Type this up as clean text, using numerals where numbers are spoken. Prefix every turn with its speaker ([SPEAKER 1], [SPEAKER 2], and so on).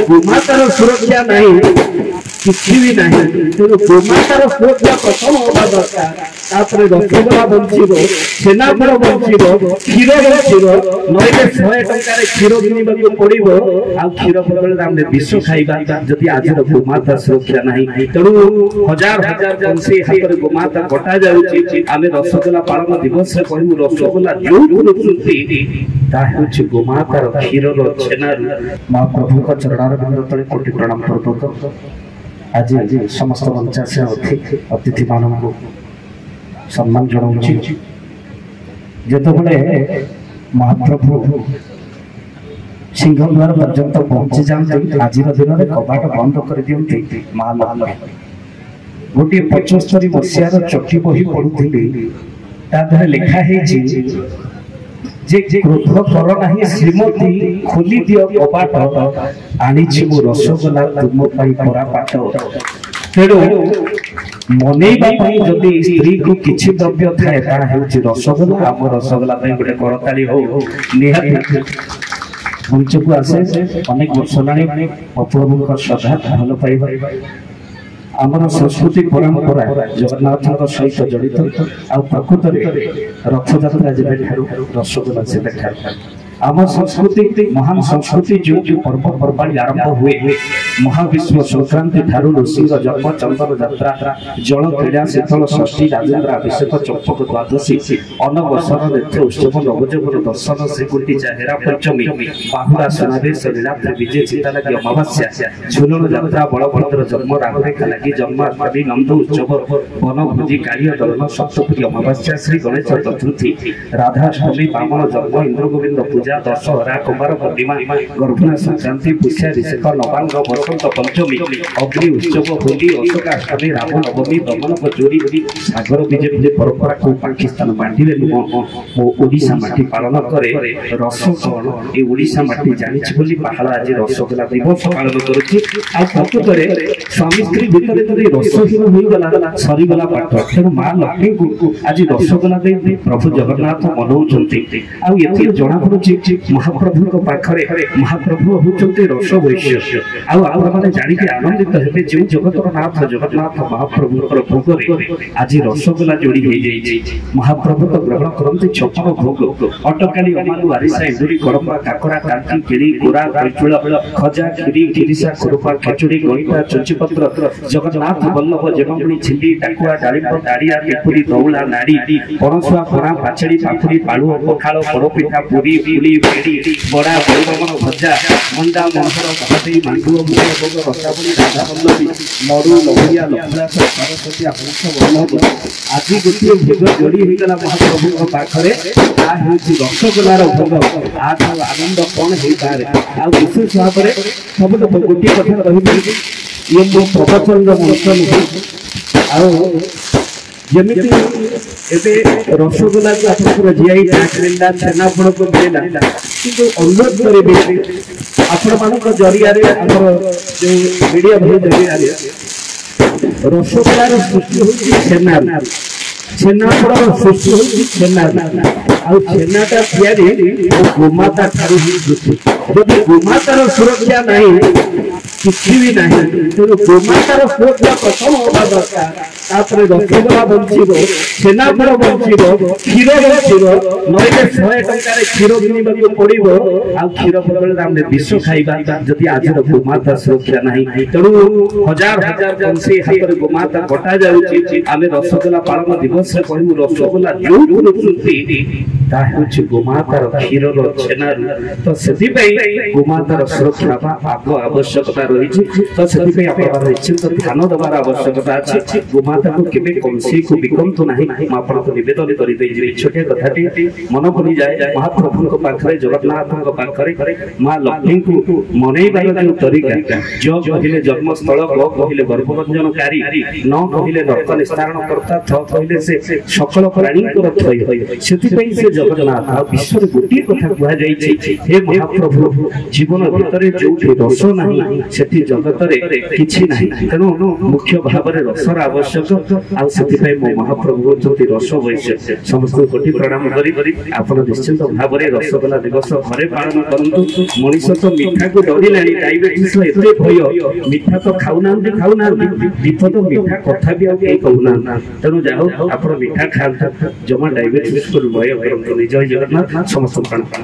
[SPEAKER 1] गोमातार सुरक्षा नहीं किसी भी नहीं तेणु गोमातार सुरक्षा प्रथम होगा दरकार तापर रसगोला बंचीब छेनापोड़ बंचीब क्षीर बंचीब नईले 100 टंकार क्षीर किणवाक पड़ो आ क्षीर बदल आम विष खाइबा जदि आज गोमाता सुरक्षा नहीं तेणु हजार हजार पंछी हाथ गोमाता कटा जाऊँगी आम रसगोला पालन दिवस कहूँ रसगोला जो गोमातार क्षीर छेनार महाप्रभु चरणार बिंद तले कोटि प्रणाम पूर्वक आज समस्त मंचासे अतिथि मानक सम्मान जनाऊँगी जितेबाला महाप्रभु सिंहद्वार पर्यंत पहुंची जाते आज दिन में कबाट बंद कर दिखती माँ लक्ष्मी गोटे 75 मसीहार चकी बही पढ़ुली तादे लिखाही जे क्रोध कर ना श्रीमती खोली दियो कबाट आनी मु रसगोला तुम परापाट तेणु मनईबा जदि स्त्री को किसी द्रव्य थाए रसगोला आम रसगोला गोटे करताली हो निहाती मंच को आसे अनेक वर्ष लानी प्रभु श्रद्धा भल पाइबा आमर संस्कृति परंपरा जगन्नाथ सहित जड़ित आ प्रकृत रथयात्रा जब रसगोला से देखा आम संस्कृति महान संस्कृति जो पर्वपर्वाणी आरंभ हुए महाविश्व संक्रांति ठारू ऋषि जन्म चंदन यात्रा जल क्रीड़ा शीतल षष्ठी राजेन्द्र अभिषेक चंपक द्वादशी अनवसर नेत्र उत्सव नवजोबन दर्शन श्रीगुंडीचा हेरा पंचमी बाहुड़ा सुनावेश लीलाद्री विजय चितालागी अमावास्या झुलन यात्रा बलभद्र जन्म राघरेखा लगी जन्माष्टमी नंद उत्सव वनभोजी कालिया दलन सप्तपुरी अमावास्या श्री गणेश चतुर्थी राधाष्टमी बामन जन्म इंद्र गोविंद पूजा दशहरा कुमार पूर्णिमा गर्भना संक्रांति पुष्या ऋषिक नवांग बसंत पंचमी अग्नि उत्सव होली अशोकाष्टमी राम नवमी दमन चोरी सागर विजय परंपरा को पाकिस्तान माटी ओडिशा माटी पालन करे रस कौन ये ओडिशा माटी जानी पहाड़ आज रसगोला दिवस पालन करुच्ची प्रकृत स्वामी स्त्री भितर जब रसहीन होगला सरीगला पाठ तेणु माँ लक्ष्मी को आज रसगोला दे प्रभु जगन्नाथ मनाऊँच आती जना पड़ी महाप्रभु पाखरे महाप्रभु होते रस वैश्य आने जानिक आनंदित हेबे जो जगतर नाथ जगन्नाथ महाप्रभु भोग आज रसगोला जोड़ी हो जाए महाप्रभु तो ग्रहण करते 56 भोग अटकाली अमालु आरिसा इंदुरी करपा काकड़ा कांची केड़ी गोरा कैचुल खजा खीरी खिरिसा खुरपा खेचुड़ी गईटा चुंचीपत्र जगन्नाथ बल्लभ जगमणी छिंडी टाकुआ डालिंब दाड़िया केपुरी दौला नाड़ी पणसुआ पणा पाचड़ी पाखुड़ी पालुआ पखाल पड़पिठा पूरी पुली बेड़ी बड़ा बैगन भजा मंडा मनसर भाती मांडुआ मुख भोग रसावली राधा बल्लभी लड़ू लहुरिया लखुलास सरस्वती हंस बल्लभ आज गोटे भोग जोड़ी होगा महाप्रभु पाखरे रसगोलार भोग आज आनंद कौन हो पारे आ विशेष भाव में सब गोटे कथा कही ये मो प्रवचन मंच नुहे जमीती एबे रसगोला को आपन जीआई टैग मिलला छेनापोड़ को मिलला किंतु अनुरोध करेबे आपण मानक जरिया रे हमर जो मीडिया भाई जरिया रे रसगोलार सृष्टि होची छेना छेनापोड़ सृष्टि होची छेना आ छेनाटा तयारी गोमाता ठारू ही सृष्टि जदि गोमातार सुरक्षा नहीं किसी भी नहीं तेणु गोमातार सुरक्षा प्रथम होगा दरकार तापर रसगोला बंचीब छेनापोड़ बंचीब क्षीर बंचीब नईले 100 टंकार क्षीर किणवाक पड़ो आ क्षीर बदल आम विष खाइबा जदि आज गोमाता सुरक्षा नहीं तेणु हजार हजार पंछी हाथ गोमाता कटा जाऊँगी आम रसगोला पालन दिवस कहूँ रसगोला जो गोमातार क्षीर छेनार तो से गोमातार सुरक्षा आग आवश्यकता रही तो से निश्चित ध्यान देवार आवश्यकता अच्छी गोमाता को केबे कौनसी को विकंतु नहीं आपन को निवेदन कर छोटे कथाटी मन पड़ी जाए महाप्रभु पाखरे जगन्नाथ पाखरे माँ लक्ष्मी को मनईबार जो तरीका जो कहले जन्मस्थल ग कहले गर्भरंजनकारी न कहले नर्क निस्तारण करता थ कहले से सकल प्राणी से जगन्नाथ विश्व गोटे कथा कह हे महाप्रभु जीवन भितर जो रस नहीं सेठी जगतरे किछि नाही तेणु मुख्य भावरे रसर आवश्यक आ सेति मो महाप्रभु होती रस वैश्य समस्त कोटि प्रणाम करी आपण निश्चित भावरे रसगोला दिवस घरे पालन करंतु मनीष तो मीठा को डरिलानी डायबिटीज एते भय मीठा तो खाउना विपद मीठा कथा भी कहूना तेणु जाओ आप मीठा खाता जमा डायबिटीज को भय करंतु जय जगन्नाथ समस्त प्रणाम।